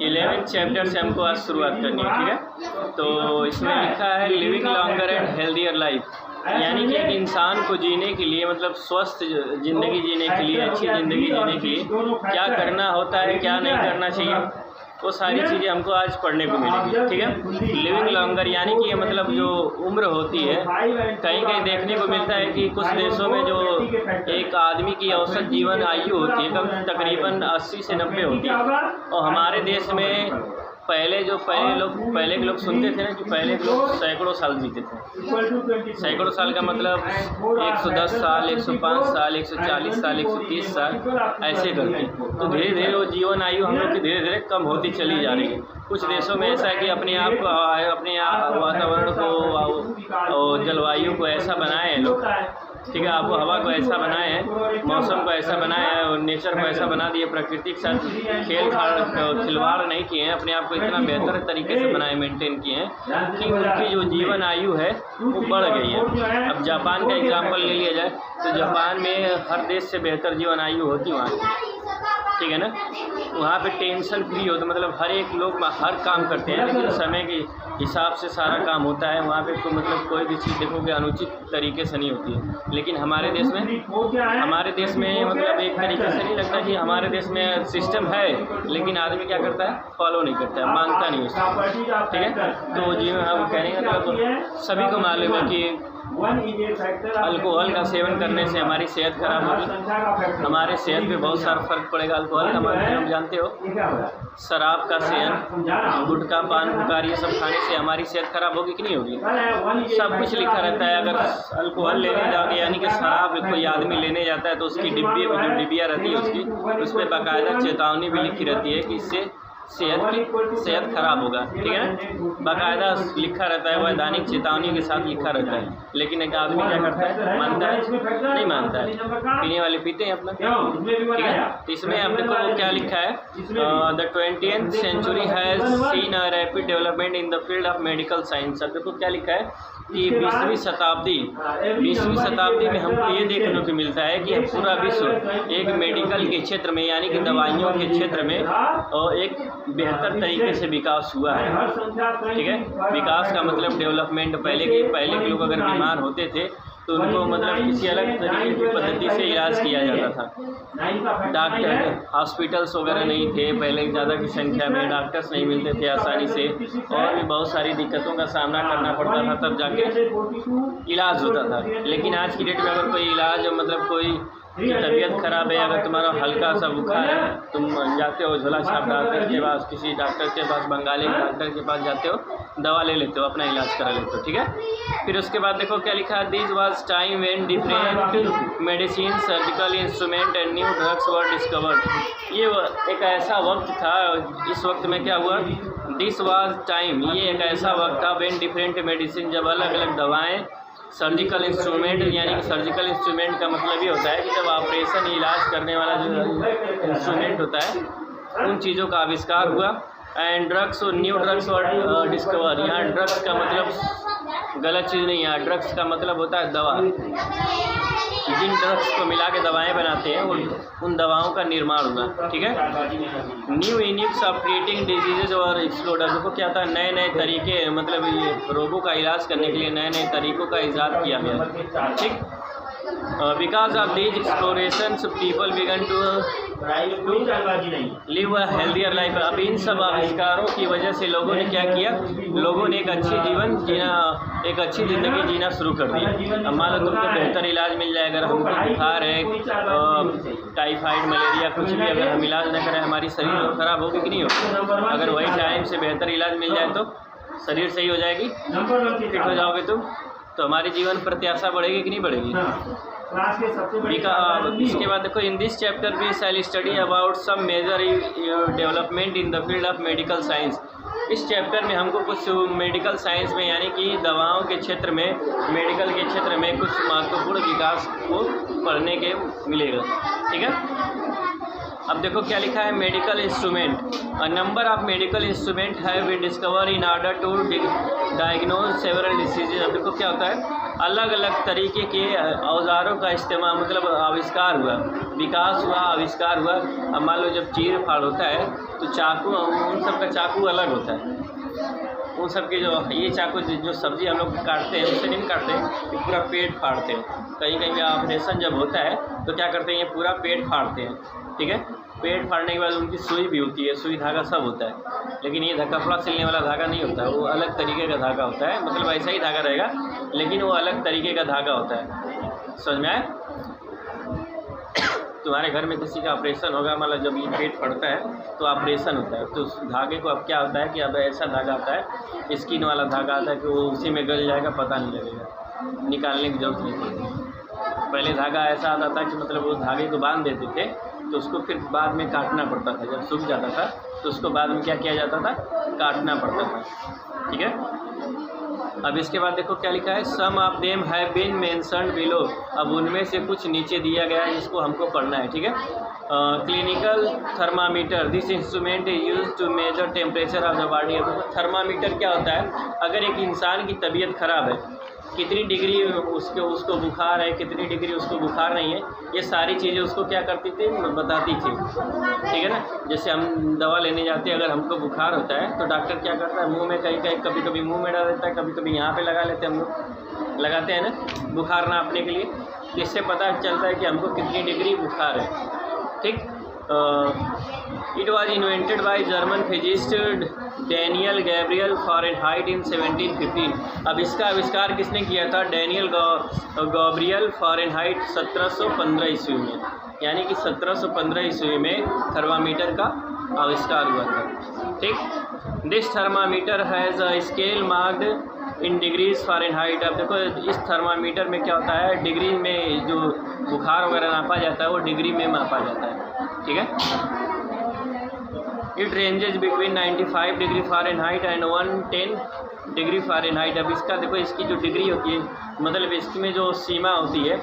11th chapter से हमको आज शुरुआत करनी है, ठीक है। तो इसमें लिखा है living longer and healthier life, यानी कि एक इंसान को जीने के लिए मतलब स्वस्थ ज़िंदगी जीने के लिए, अच्छी ज़िंदगी जीने के लिए क्या करना होता है, क्या नहीं करना चाहिए, वो सारी चीज़ें हमको आज पढ़ने को मिलेगी, ठीक है। लिविंग लॉन्गर यानी कि मतलब जो उम्र होती है, कहीं कहीं देखने को मिलता है कि कुछ देशों में जो एक आदमी की औसत जीवन आयु होती है कम तकरीबन 80 से 90 होती है, और हमारे देश में पहले के लोग सुनते थे ना कि पहले के लोग सैकड़ों साल जीते थे। सैकड़ों साल का मतलब 110 साल, 105 साल, 140 साल, 130 साल ऐसे करके। तो धीरे धीरे वो जीवन आयु हम लोग की धीरे धीरे कम होती चली जा रही है। कुछ देशों में ऐसा है कि अपने आप वातावरण को और जलवायु को ऐसा बनाए हैं लोग, ठीक है, आबो हवा को ऐसा बनाए हैं, मौसम को ऐसा बनाया है और नेचर को ऐसा बना दिए, प्रकृति के साथ खिलवाड़ नहीं किए हैं, अपने आप को इतना बेहतर तरीके से बनाए, मेंटेन किए हैं कि उनकी जो जीवन आयु है वो बढ़ गई है। अब जापान का एग्जाम्पल ले लिया जाए तो जापान में हर देश से बेहतर जीवन आयु होती वहाँ, ठीक है ना। वहाँ पे टेंशन फ्री होता, मतलब हर एक लोग हर काम करते हैं लेकिन समय के हिसाब से सारा काम होता है। वहाँ पे तो मतलब कोई भी चीज़ देखोगे अनुचित तरीके से नहीं होती है। लेकिन हमारे देश में मतलब एक तरीके से नहीं लगता कि हमारे देश में सिस्टम है, लेकिन आदमी क्या करता है, फॉलो नहीं करता है, मानता नहीं उसको, ठीक है। तो जी हम कहने का मतलब सभी को मालूम है कि अल्कोहल का सेवन करने से हमारी सेहत खराब होगी, हमारे सेहत पे बहुत सारा फर्क पड़ेगा। अल्कोहल का मतलब हम जानते हो, शराब का सेवन, गुटखा, पान, पुकार, ये सब खाने से हमारी सेहत खराब होगी कि नहीं होगी। सब कुछ लिखा रहता है। अगर अल्कोहल लेने जाओगे यानी कि शराब कोई आदमी लेने जाता है तो उसकी डिब्बी में जो डिब्बियाँ रहती है उसकी, उस पर बाकायदा चेतावनी भी लिखी रहती है कि इससे सेहत खराब होगा, ठीक है ना। बाकायदा लिखा रहता है, वैधानिक चेतावनी के साथ लिखा रहता है। लेकिन एक आदमी क्या करता है, मानता है, नहीं मानता है। पीने वाले पीते हैं अपना, ठीक है। तो इसमें आप देखो क्या लिखा है, the 20th century has seen a rapid development in the field of medical science. अब देखो क्या लिखा है कि 20वीं शताब्दी में हमको ये देखने को मिलता है कि पूरा विश्व एक मेडिकल के क्षेत्र में यानी कि दवाइयों के क्षेत्र में और एक बेहतर तरीके से विकास हुआ है, ठीक है। विकास का मतलब डेवलपमेंट। पहले के लोग अगर बीमार होते थे तो उनको मतलब किसी अलग तरीके की पद्धति से इलाज किया जाता था। डॉक्टर, हॉस्पिटल्स वगैरह नहीं थे पहले, ज़्यादा की संख्या में डॉक्टर्स नहीं मिलते थे आसानी से, और भी बहुत सारी दिक्कतों का सामना करना पड़ता था, तब जाके इलाज होता था। लेकिन आज की डेट में अगर कोई इलाज मतलब कोई तबीयत खराब है, अगर तुम्हारा हल्का सा बुखार है, तुम जाते हो झोला छाप डॉक्टर के पास, किसी डॉक्टर के पास, बंगाली डॉक्टर के पास जाते हो, दवा ले लेते हो, अपना इलाज करा लेते हो, ठीक है। फिर उसके बाद देखो क्या लिखा है, this was time when different medicine, surgical instrument and new drugs were discovered. ये एक ऐसा वक्त था, इस वक्त में क्या हुआ, दिस वाज टाइम, ये एक ऐसा वक्त था व्हेन डिफरेंट मेडिसिन, जब अलग अलग दवाएँ, सर्जिकल इंस्ट्रूमेंट, यानी कि सर्जिकल इंस्ट्रूमेंट का मतलब ये होता है कि जब ऑपरेशन इलाज करने वाला जो इंस्ट्रूमेंट होता है उन चीज़ों का आविष्कार हुआ। एंड ड्रग्स और न्यू ड्रग्स और डिस्कवर, यहाँ ड्रग्स का मतलब गलत चीज़ नहीं है, ड्रग्स का मतलब होता है दवा। जिन ड्रग्स को मिला के दवाएँ बनाते हैं उन दवाओं का निर्माण हुआ, ठीक है। New Unix of treating diseases और एक्सप्लोर, देखो क्या था, नए नए तरीके, मतलब ये रोगों का इलाज करने के लिए नए नए तरीकों का ईजाद किया गया, ठीक। Because of these explorations people began to live a healthier life. अब इन सब आविष्कारों की वजह से लोगों ने क्या किया, लोगों ने एक अच्छी ज़िंदगी जीना शुरू कर दी। अब मान लो तुमको बेहतर इलाज मिल जाए, अगर हमको बुखार है, टाइफाइड, मलेरिया, कुछ भी अगर हम इलाज न करें हमारी शरीर खराब होगी कि नहीं होगी। अगर वही टाइम से बेहतर इलाज मिल जाए तो शरीर सही हो जाएगी, फिट हो जाओगे तुम, तो हमारी जीवन प्रत्याशा बढ़ेगी कि नहीं बढ़ेगी। इसके बाद देखो, in this chapter we shall study about some major development in the field of medical science. इस चैप्टर में हमको कुछ मेडिकल साइंस में यानी कि दवाओं के क्षेत्र में, मेडिकल के क्षेत्र में कुछ महत्वपूर्ण विकास को पढ़ने के मिलेगा, ठीक है। अब देखो क्या लिखा है, medical instrument, a number of medical instrument have been discover in order to diagnose several diseases. अब देखो क्या होता है, अलग अलग तरीके के औजारों का इस्तेमाल, मतलब आविष्कार हुआ, विकास हुआ, आविष्कार हुआ। अब मान लो जब चीर फाड़ होता है तो चाकू, उन सब का चाकू अलग होता है, उन सब के जो ये चाकू जो सब्ज़ी हम लोग काटते हैं उससे नहीं काटते हैं, पूरा पेट फाड़ते हैं। कहीं कहीं पे ऑपरेशन जब होता है तो क्या करते हैं, ये पूरा पेट फाड़ते हैं, ठीक है। पेट फाड़ने के बाद उनकी सुई भी होती है, सुई धागा सब होता है, लेकिन ये कपड़ा सिलने वाला धागा नहीं होता है, वो अलग तरीके का धागा होता है, मतलब ऐसा ही धागा रहेगा लेकिन वो अलग तरीके का धागा होता है। समझ में आए? तुम्हारे घर में किसी का ऑपरेशन होगा, मतलब जब ये पेट फटता है तो ऑपरेशन होता है, तो उस धागे को अब क्या होता है कि अब ऐसा धागा आता है, स्किन वाला धागा आता है कि वो उसी में गल जाएगा, पता नहीं लगेगा, निकालने की जरूरत नहीं पड़ती। पहले धागा ऐसा आता था कि मतलब वो धागे को बांध देते थे तो उसको फिर बाद में काटना पड़ता था, जब सूख जाता था तो उसको बाद में क्या किया जाता था, काटना पड़ता था, ठीक है। अब इसके बाद देखो क्या लिखा है, some of them have been mentioned below. अब उनमें से कुछ नीचे दिया गया है, जिसको हमको पढ़ना है, ठीक है। Clinical thermometer, this instrument is use to measure temperature of the body. अब थर्मामीटर क्या होता है, अगर एक इंसान की तबीयत खराब है, कितनी डिग्री उसको बुखार है, कितनी डिग्री उसको बुखार नहीं है, ये सारी चीज़ें उसको क्या करती थी, बताती थी, ठीक है ना। जैसे हम दवा लेने जाते हैं, अगर हमको बुखार होता है तो डॉक्टर क्या करता है, मुंह में कहीं कहीं कभी कभी मुंह में डाल देता है, कभी कभी यहाँ पे लगा लेते हैं, हम लोग लगाते हैं ना बुखार नापने के लिए, इससे पता चलता है कि हमको कितनी डिग्री बुखार है, ठीक। It was invented by German physicist Daniel Gabriel Fahrenheit in 1715। अब इसका आविष्कार किसने किया था, डैनियल गैब्रियल फ़ारेनहाइट 1715 ईस्वी में, यानी कि 1715 ईस्वी में थर्मामीटर का आविष्कार हुआ था, ठीक। This thermometer has a scale marked in degrees Fahrenheit. अब देखो इस थर्मामीटर में क्या होता है, डिग्री में जो बुखार वगैरह नापा जाता है वो डिग्री में मापा जाता है, ठीक है। It ranges between 95 degree Fahrenheit and 110 degree Fahrenheit. अब इसका देखो, इसकी जो डिग्री होती है, मतलब इसमें जो सीमा होती है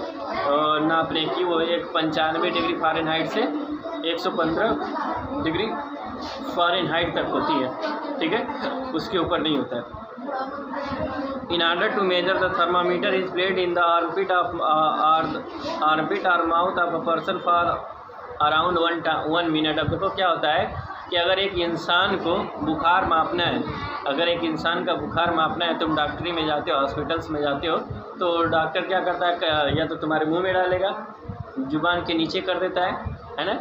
नापने की, वो 95 डिग्री फ़ारेनहाइट से 115 डिग्री फ़ारेनहाइट तक होती है, ठीक है, उसके ऊपर नहीं होता है। In order to measure, the thermometer is placed in the armpit or mouth of a person for around 1 minute। अब देखो क्या होता है कि अगर एक इंसान को बुखार मापना है, अगर एक इंसान का बुखार मापना है, तुम डॉक्टरी में जाते हो, हॉस्पिटल्स में जाते हो, तो डॉक्टर क्या करता है, या तो तुम्हारे मुंह में डालेगा, जुबान के नीचे कर देता है ना,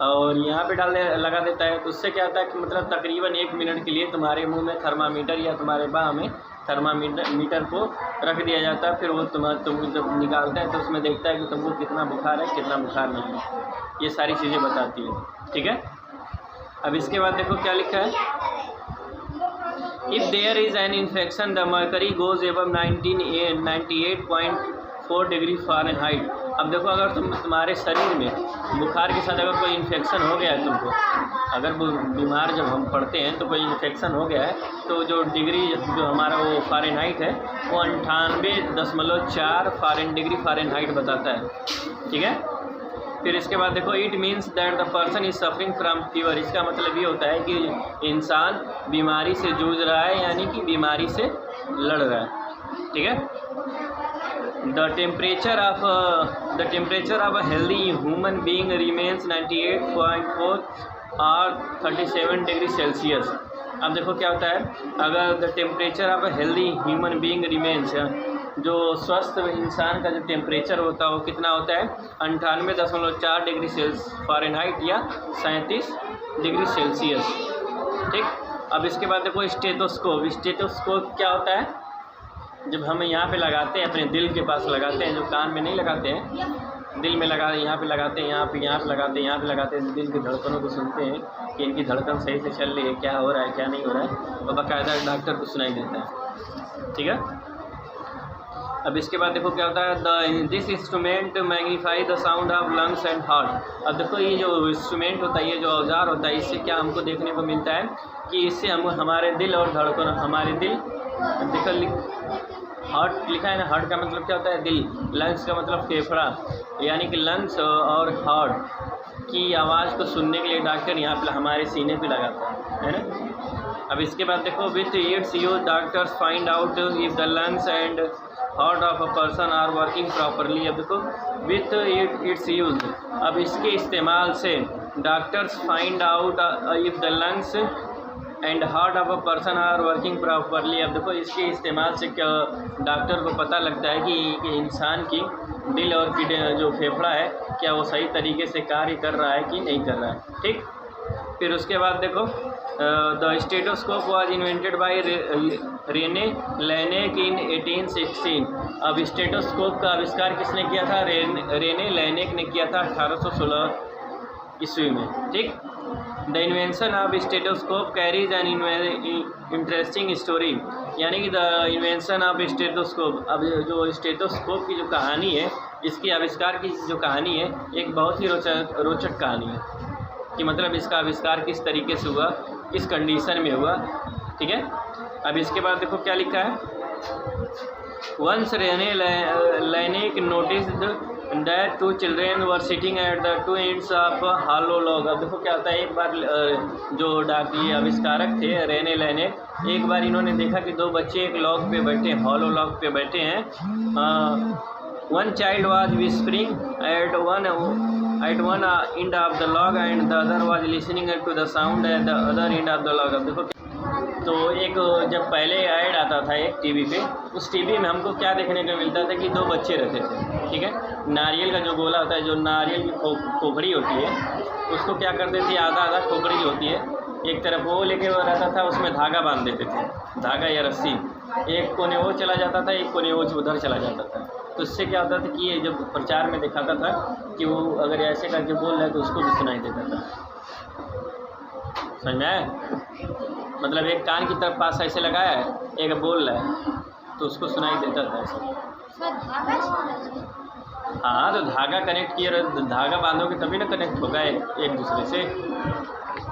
और यहाँ पे लगा देता है, तो उससे क्या होता है कि मतलब तकरीबन 1 मिनट के लिए तुम्हारे मुंह में थर्मामीटर या तुम्हारे बाह में थर्मामीटर को रख दिया जाता है। फिर वो तुम जब निकालता है तो उसमें देखता है कि तुमको कितना बुखार है, कितना बुखार नहीं है, ये सारी चीज़ें बताती है, ठीक है। अब इसके बाद देखो क्या लिखा है, if there is an infection the mercury goes above 98.4 degree Fahrenheit. अब देखो अगर तुम्हारे शरीर में बुखार के साथ अगर कोई इन्फेक्शन हो गया है, तुमको अगर बीमार जब हम पड़ते हैं तो कोई इन्फेक्शन हो गया है, तो जो डिग्री जो हमारा वो फ़ारेनहाइट है वो 98.4 डिग्री फ़ारेनहाइट बताता है, ठीक है। फिर इसके बाद देखो, it means that the person is suffering from fever. इसका मतलब ये होता है कि इंसान बीमारी से जूझ रहा है, यानी कि बीमारी से लड़ रहा है, ठीक है। The temperature of a healthy human being remains 98.4 or 37 degree Celsius. अब देखो क्या होता है, अगर the temperature of a healthy human being remains, जो स्वस्थ इंसान का जो टेम्परेचर होता है वो कितना होता है, 98.4 डिग्री फ़ारेनहाइट या 37 डिग्री सेल्सियस, ठीक। अब इसके बाद देखो स्टेथोस्कोप। स्टेथोस्कोप क्या होता है, जब हम यहाँ पे लगाते हैं, अपने दिल के पास लगाते हैं, जो कान में नहीं लगाते हैं, दिल में लगा, यहाँ पे लगाते हैं, यहाँ पे लगाते हैं, यहाँ पे लगाते हैं, दिल की धड़कनों को सुनते हैं कि इनकी धड़कन सही से चल रही है, क्या हो रहा है, क्या नहीं हो रहा है, और बाकायदा डॉक्टर को सुनाई देता है, ठीक है। अब इसके बाद देखो क्या होता है, this instrument magnify the sound of lungs and heart. अब देखो ये जो इंस्ट्रूमेंट होता है, ये जो औजार होता है, इससे क्या हमको देखने को मिलता है कि इससे हम हमारे दिल और धड़कन, हमारे दिल, देखो हार्ट लिखा है ना, हार्ट का मतलब क्या होता है, दिल, लंग्स का मतलब फेफड़ा, यानी कि लंग्स और हार्ट, की आवाज़ को सुनने के लिए डॉक्टर यहाँ पे हमारे सीने पे लगाता है ना। अब इसके बाद देखो, with its use doctors find out if the lungs and heart of a person are working properly. अब देखो, विथ इट्स यूज, अब इसके इस्तेमाल से doctors find out if the lungs and heart of a person are working properly. अब देखो, इसके इस्तेमाल से क्या डॉक्टर को पता लगता है कि इंसान की दिल और जो फेफड़ा है क्या वो सही तरीके से कार्य कर रहा है कि नहीं कर रहा है। ठीक, फिर उसके बाद देखो, the stethoscope was invented by Rene Laennec in 1816। अब स्टेटोस्कोप का आविष्कार किसने किया था? रेने लैनेक ने किया था 1816 ईस्वी में। ठीक, the invention of stethoscope carries N interesting story, यानी कि द इन्वेंशन ऑफ स्टेटोस्कोप, अब जो स्टेटोस्कोप की जो कहानी है, इसके आविष्कार की जो कहानी है, एक बहुत ही रोचक कहानी है कि मतलब इसका आविष्कार किस तरीके से हुआ, किस कंडीशन में हुआ। ठीक है, अब इसके बाद देखो क्या लिखा है, once Rene Laennec noticed that two children were sitting at the two ends of hollow log. अब देखो क्या होता है, एक बार जो ये आविष्कारक थे रेने लैनेक, एक बार इन्होंने देखा कि दो बच्चे एक लॉग पे बैठे हैं, हॉलो लॉग पे बैठे हैं। One child was whispering at one end of the log and the other was listening to the sound at the other end of the log। अब देखो, तो एक जब पहले ऐड आता था एक टीवी पे, उस टीवी में हमको क्या देखने को मिलता था कि दो बच्चे रहते थे। ठीक है, नारियल का जो गोला होता है, जो नारियल की खोपड़ी होती है, उसको क्या करते थे, आधा आधा खोपड़ी होती है, एक तरफ वो लेके वो रहता था, उसमें धागा बांध देते थे, धागा या रस्सी, एक कोने वो चला जाता था, एक कोने वो उधर चला जाता था। तो इससे क्या होता था कि ये जब प्रचार में दिखाता था कि वो अगर ऐसे करके बोल रहा है तो उसको भी सुनाई देता था। समझ में आया? मतलब एक कान की तरफ पास ऐसे लगाया है, एक बोल रहा है तो उसको सुनाई देता था ऐसे। हाँ, तो धागा कनेक्ट किए, धागा बांधोगे तभी ना कनेक्ट होगा एक दूसरे से।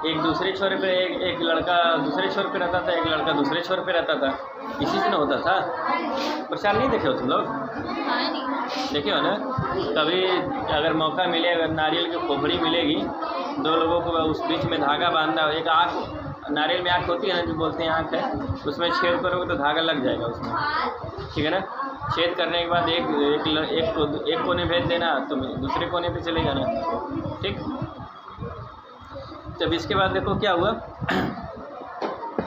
एक दूसरे छोर पे एक लड़का दूसरे छोर पे रहता था, एक लड़का दूसरे छोर पे रहता था, इसी से ना होता था। प्रचार नहीं देखे हो तुम लोग? देखे हो ना? कभी अगर मौका मिले, अगर नारियल की खोपड़ी मिलेगी, दो लोगों को उस बीच में धागा बांधना, एक आँख, नारियल में आँख होती है ना, जो बोलते हैं आँख है, उसमें छेद करोगे तो धागा लग जाएगा उसमें। ठीक है ना? छेद करने के बाद एक कोने भेज देना, तो दूसरे कोने पे चले जाना। ठीक, तब इसके बाद देखो क्या हुआ,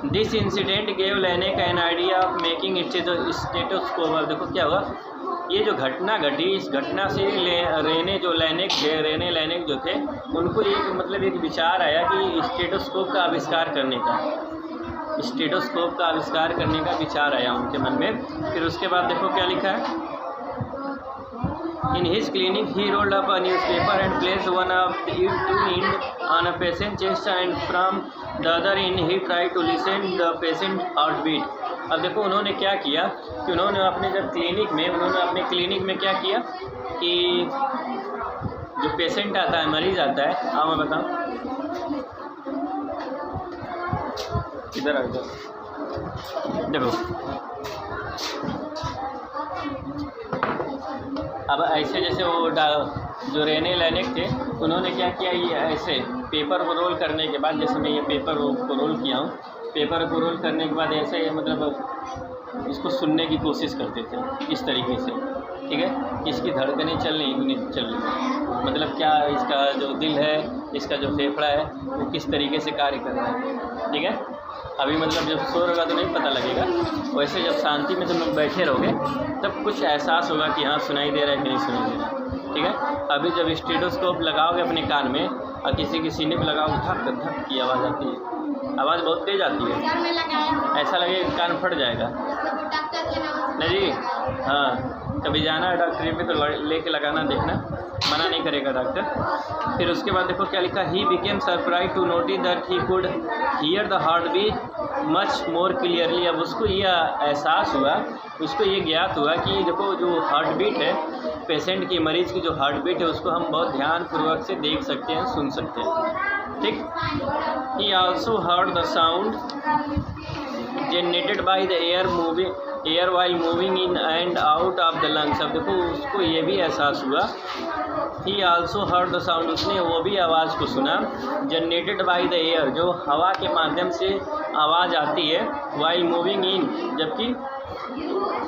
this incident gave Laennec an idea of making stethoscope. अब देखो क्या हुआ, ये जो घटना घटी, इस घटना से रेने लैनेक जो थे, उनको एक विचार आया कि स्टेटोस्कोप का आविष्कार करने का, स्टेटोस्कोप का आविष्कार करने का विचार आया उनके मन में। फिर उसके बाद देखो क्या लिखा है, In his clinic, he rolled up a newspaper and placed one of it to end on a patient's chest, and from the other end he tried to listen the patient heartbeat। अब देखो उन्होंने क्या किया कि उन्होंने अपने अपने clinic में क्या किया कि जो पेशेंट आता है, मरीज़ आता है, हाँ मैं बताऊँ, इधर आ जाओ, देखो अब ऐसे जैसे वो जो रेने लैनेक थे, उन्होंने क्या किया, ये ऐसे पेपर को रोल करने के बाद, जैसे मैं ये पेपर को रोल किया हूँ, पेपर को रोल करने के बाद ऐसे मतलब इसको सुनने की कोशिश करते थे इस तरीके से। ठीक है, इसकी धड़कनें चल रही, मतलब क्या इसका जो दिल है, इसका जो फेफड़ा है, वो किस तरीके से कार्य कर रहा है। ठीक है, अभी मतलब जब सो होगा तो नहीं पता लगेगा, वैसे जब शांति में तुम लोग बैठे रहोगे तब कुछ एहसास होगा कि हाँ सुनाई दे रहा है कि नहीं सुनाई दे रहा है। ठीक है, अभी जब स्टेटोस्कोप लगाओगे अपने कान में और किसी के सीने पे लगाओगे, धक धक की आवाज़ आती है, आवाज़ बहुत तेज़ आती है, ऐसा लगेगा कान फट जाएगा। नहीं जी, हाँ, कभी जाना है डॉक्टर पे तो लेके लगाना, देखना, मना नहीं करेगा डॉक्टर। फिर उसके बाद देखो क्या लिखा, he became surprise to notice that he could hear the heart beat much more clearly. अब उसको यह एहसास हुआ, उसको ये ज्ञात हुआ कि देखो जो हार्ट बीट है, पेशेंट की, मरीज़ की जो हार्ट बीट है, उसको हम बहुत ध्यानपूर्वक से देख सकते हैं, सुन सकते हैं। ठीक, ही also heard the sound generated by the air while moving in and out of the lungs. अब देखो उसको ये भी एहसास हुआ ही आल्सो हर्ड द साउंड, उसने वो भी आवाज़ को सुना, जनरेटेड बाई द एयर, जो हवा के माध्यम से आवाज़ आती है, वाइल मूविंग इन, जबकि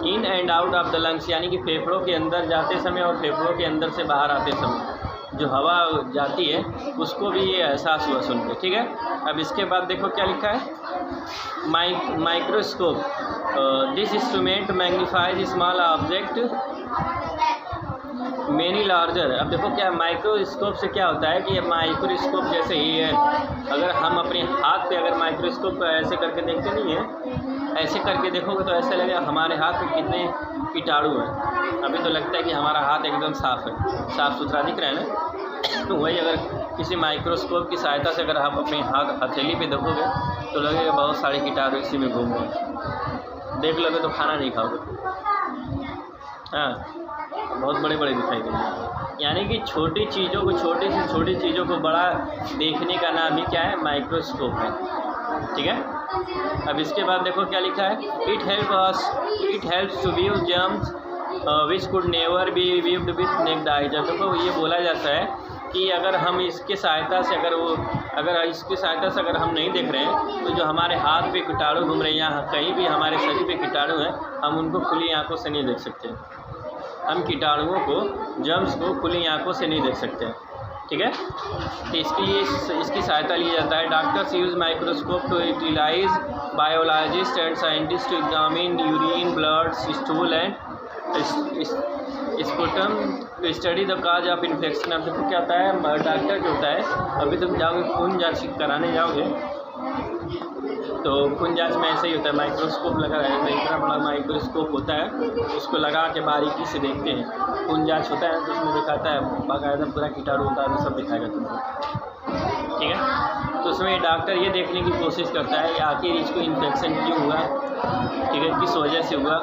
in and out of the lungs, यानी कि फेफड़ों के अंदर जाते समय और फेफड़ों के अंदर से बाहर आते समय जो हवा जाती है उसको भी ये एहसास हुआ सुन के। ठीक है, अब इसके बाद देखो क्या लिखा है, microscope, this instrument magnifies small object many larger. अब देखो क्या माइक्रोस्कोप से क्या होता है कि ये माइक्रोस्कोप जैसे ही है, अगर हम अपने हाथ पे अगर माइक्रोस्कोप ऐसे करके देखते नहीं है, ऐसे करके देखोगे तो ऐसा लगेगा हमारे हाथ में कितने कीटाणु हैं। अभी तो लगता है कि हमारा हाथ एकदम साफ़ है, साफ़ सुथरा दिख रहा है ना। तो वही अगर किसी माइक्रोस्कोप की सहायता से अगर आप अपने हथेली पे देखोगे तो लगेगा बहुत सारे कीटाणु इसी में घूम रहे। देख लोगे तो खाना नहीं खाओगे। हाँ, बहुत बड़े बड़े दिखाई देंगे। यानी कि छोटी चीज़ों को, छोटी से छोटी चीज़ों को बड़ा देखने का नाम ही क्या है, माइक्रोस्कोप है। ठीक है, अब इसके बाद देखो क्या लिखा है, it helps to view germs which could never be viewed with naked eye. जब देखो ये बोला जाता है कि अगर हम इसके सहायता से अगर इसकी सहायता से अगर हम नहीं देख रहे हैं तो जो हमारे हाथ पे कीटाणु घूम रहे हैं या कहीं भी हमारे शरीर पे कीटाणु हैं, हम उनको खुली आंखों से नहीं देख सकते। हम कीटाणुओं को, जर्म्स को खुली आंखों से नहीं देख सकते। ठीक है, तो इसके लिए इसकी सहायता ली जाता है। Doctors use microscope to utilize biologist and scientist to examine urine, blood, stool and sputum to study the cause of infection. अब देखो क्या होता है, डॉक्टर जो होता है, अभी तुम जाओगे खून जांच कराने जाओगे तो खून जांच में ऐसे ही होता है, माइक्रोस्कोप लगा रहता है, इतना बड़ा माइक्रोस्कोप होता है, उसको लगा के बारीकी से देखते हैं। खून जांच होता है तो उसमें दिखाता है बाकायदा पूरा कीटाणु उतारू सब दिखाएगा तुमको। ठीक है, तो उसमें डॉक्टर ये देखने की कोशिश करता है कि आखिर इसको इन्फेक्शन क्यों हुआ, ठीक है, किस वजह से हुआ।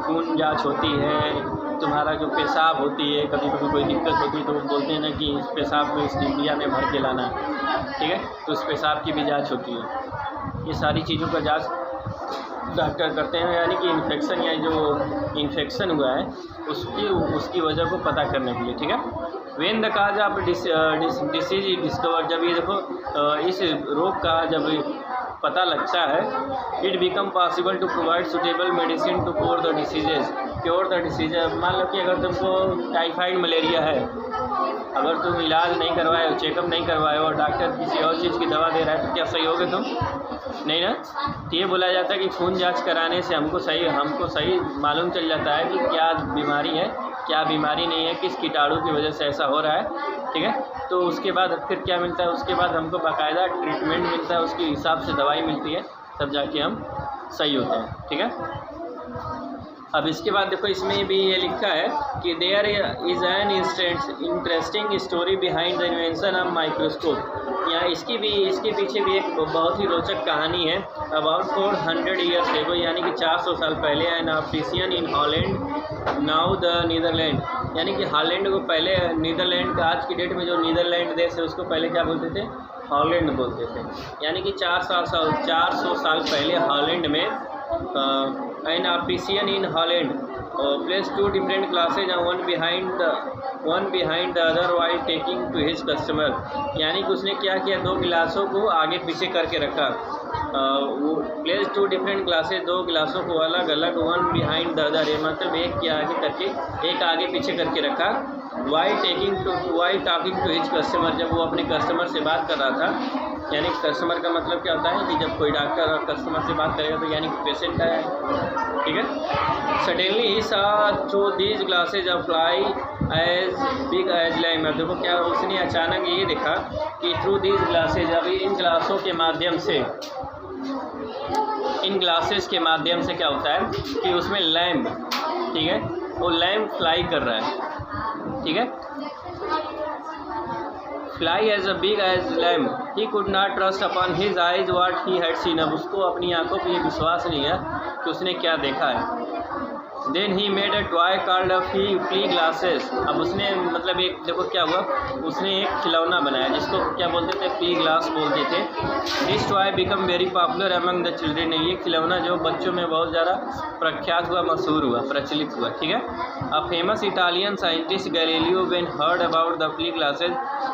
खून जांच होती है, तुम्हारा जो पेशाब होती है, कभी कभी कोई दिक्कत होती है तो वो बोलते हैं ना कि इस पेशाब को इस डिबिया में भर के लाना है। ठीक है, तो उस पेशाब की भी जांच होती है। ये सारी चीज़ों का जांच डॉक्टर करते हैं, यानी कि इन्फेक्शन या जो इन्फेक्शन हुआ है उसकी वजह को पता करने के लिए। ठीक है, when the cause of disease is discover, जब ये देखो इस रोग का जब पता लगता है, it become possible to provide suitable medicine to cure the diseases. मान लो कि अगर तुमको टाइफाइड मलेरिया है, अगर तुम इलाज नहीं करवाए हो, चेकअप नहीं करवाए हो और डॉक्टर किसी और चीज़ की दवा दे रहा है तो क्या सही होगे तुम? नहीं ना। तो ये बोला जाता है कि खून जांच कराने से हमको सही मालूम चल जाता है कि क्या बीमारी है, क्या बीमारी नहीं है, किस कीटाणु की वजह से ऐसा हो रहा है। ठीक है, तो उसके बाद फिर क्या मिलता है, उसके बाद हमको बाकायदा ट्रीटमेंट मिलता है, उसके हिसाब से दवाई मिलती है, तब जाके हम सही होते हैं। ठीक है, अब इसके बाद देखो इसमें भी ये लिखा है कि there is an interesting story behind the invention of microscope. यहाँ इसके पीछे भी एक बहुत ही रोचक कहानी है। अबाउट 400 ईयर्स एगो, यानी कि 400 साल पहले, an optician in Holland now the Netherland, यानी कि हॉलैंड को पहले नीदरलैंड का, आज की डेट में जो नीदरलैंड देश है उसको पहले क्या बोलते थे, हॉलैंड बोलते थे। यानी कि 400 साल पहले हॉलैंड में an optician in Holland placed two different glasses and one behind the other while taking to his customer। यानी कि उसने क्या किया, दो गिलासों को आगे पीछे करके रखा। वो प्लेस टू डिफरेंट ग्लासेस, दो गिलासों को अलग अलग, वन बिहाइंड द अदर, मतलब एक के आगे करके, एक आगे पीछे करके रखा। While talking to his customer, जब वो अपने कस्टमर से बात कर रहा था। यानी कस्टमर का मतलब क्या होता है कि जब कोई डॉक्टर और कस्टमर से बात करेगा तो यानी कि पेशेंट है। ठीक है, सडनली ही सा through these glasses of fly as big as lime. अब देखो क्या, उसने अचानक ये देखा कि थ्रू दीज ग्लासेज, अभी इन ग्लासों के माध्यम से, इन ग्लासेस के माध्यम से क्या होता है कि उसमें लैम्प, ठीक है, वो लैम्प फ्लाई कर रहा है। ठीक है, fly as a big as lamp, he could not trust upon his eyes what he had seen. अब उसको अपनी आंखों पर ये विश्वास नहीं है कि उसने क्या देखा है। Then he made a toy called flea glasses. अब उसने मतलब एक देखो क्या हुआ, उसने एक खिलौना बनाया जिसको क्या बोलते थे, फ्ली ग्लास बोलते थे। This toy become very popular among the children. ये खिलौना जो बच्चों में बहुत ज़्यादा प्रख्यात हुआ, मशहूर हुआ, प्रचलित हुआ, ठीक है। A famous Italian scientist Galileo when heard about the flea glasses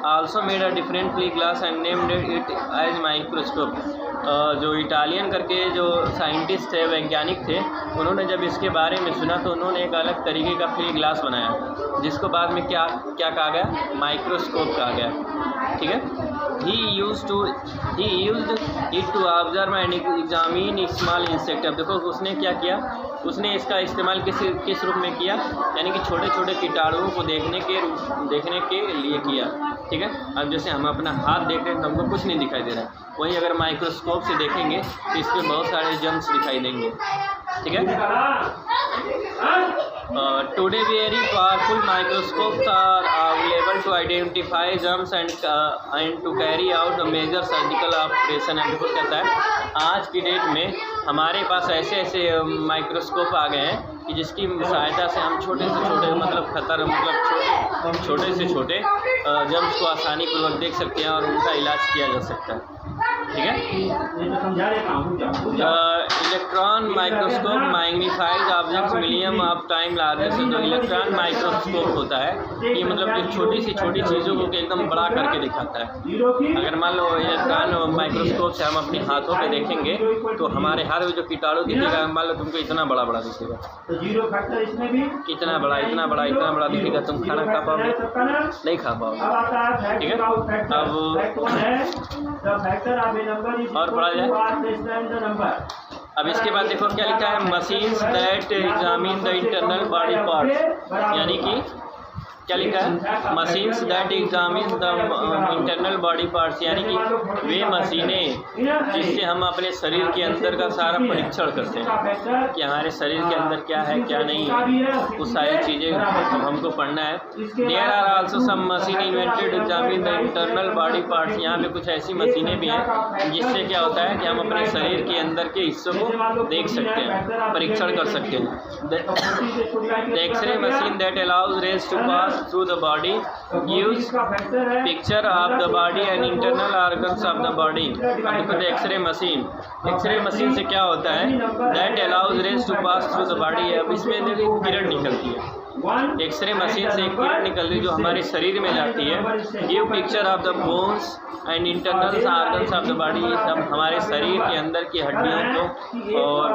also made a different flea glass and named it as microscope. जो इटालियन करके जो साइंटिस्ट थे, वैज्ञानिक थे, उन्होंने जब इसके बारे में सुना तो उन्होंने एक अलग तरीके का फ्ली ग्लास बनाया जिसको बाद में क्या कहा गया, माइक्रोस्कोप कहा गया, ठीक है। He used it to observe and examine small insect. अब देखो उसने क्या किया, उसने इसका इस्तेमाल किस रूप में किया, यानी कि छोटे छोटे कीटाणुओं को देखने के लिए किया, ठीक है। अब जैसे हम अपना हाथ देख रहे हैं तो हमको कुछ नहीं दिखाई दे रहा है, वही अगर माइक्रोस्कोप से देखेंगे तो इसमें बहुत सारे जर्म्स दिखाई देंगे, ठीक है। Today very powerful microscopes are available to identify germs and to carry out major surgical operation. And वो कहता है आज की डेट में हमारे पास ऐसे माइक्रोस्कोप आ गए हैं कि जिसकी सहायता से हम छोटे से छोटे छोटे से छोटे जर्म्स को आसानी पूर्वक देख सकते हैं और उनका इलाज किया जा सकता है, ठीक है। Electron microscope magnifies objects million of time larger. से जो इलेक्ट्रॉन माइक्रोस्कोप होता है ये मतलब जो छोटी सी छोटी चीज़ों को एकदम बड़ा करके दिखाता है। अगर मान लो इलेक्ट्रॉन माइक्रोस्कोप से हम अपने हाथों पे देखेंगे तो हमारे हाथ में जो कीटाणु दिखेगा, मान लो तुमको इतना बड़ा दिखेगा, इतना बड़ा दिखेगा, तुम खाना खा पाओगे, नहीं खा पाओगे, ठीक है। अब और पढ़ा जाए। अब इसके बाद देखो क्या लिखा है, machines that examine the internal body parts, यानी कि क्या लिखा है, machines that examine the internal body parts, यानी कि वे मशीनें जिससे हम अपने शरीर के अंदर का सारा परीक्षण करते हैं कि हमारे शरीर के अंदर क्या है क्या नहीं है, वो सारी चीज़ें हमको पढ़ना है। There are also some machine invented examine the internal body parts. यहाँ पे कुछ ऐसी मशीनें भी हैं जिससे क्या होता है कि हम अपने शरीर के अंदर के हिस्सों को देख सकते हैं, परीक्षण कर सकते हैं। The X ray machine that allows rays to pass through the body gives picture of the body and internal organs of the body। X ray machine से क्या होता है, that allows rays to pass through the body। अब इसमें देखो किरण निकलती है, x ray machine से एक किरण निकलती है जो हमारे शरीर में जाती है। Give picture of the bones and internal organs of the body. ये सब हमारे शरीर के अंदर की हड्डियों को और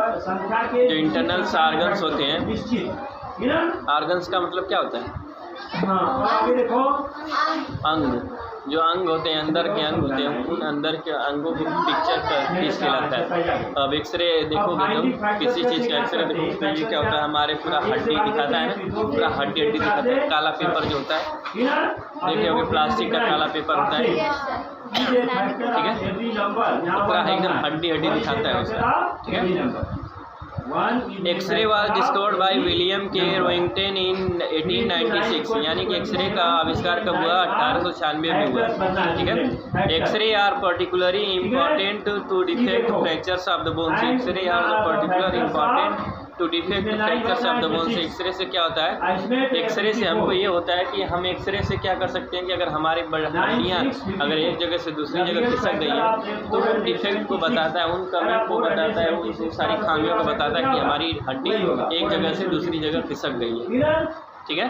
जो इंटरनल ऑर्गन्स होते हैं, ऑर्गन्स का मतलब क्या होता है, अंग, जो अंग होते हैं, अंदर के अंग होते हैं, उन अंदर के अंगों को पिक्चर खींच के लाता है। अब एक्सरे देखोगे तुम, किसी चीज़ का एक्सरे देखोगे तो ये क्या होता है, हमारे पूरा हड्डी दिखाता है, पूरा हड्डी दिखाता है। काला पेपर जो होता है, देखिए होगे प्लास्टिक का काला पेपर होता है, ठीक है, तो पूरा एकदम हड्डी दिखाता है उसका, ठीक है। X ray was discovered by William K Roentgen इन 1896, यानी कि एक्सरे का आविष्कार कब हुआ, 1896 में हुआ, ठीक है। X ray are particularly important to detect fractures of the bones. X ray are particular important to detect fractures of the bones. X ray से क्या होता है, एक्सरे से हमको ये होता है कि हम एक्सरे से क्या कर सकते हैं कि अगर हमारी हड्डियाँ अगर एक जगह से दूसरी जगह खिसक गई है तो उन डिफेक्ट को बताता है, उन कमियों को बताता है, उन सारी खामियों को बताता है कि हमारी हड्डी एक जगह से दूसरी जगह खिसक गई है, ठीक है।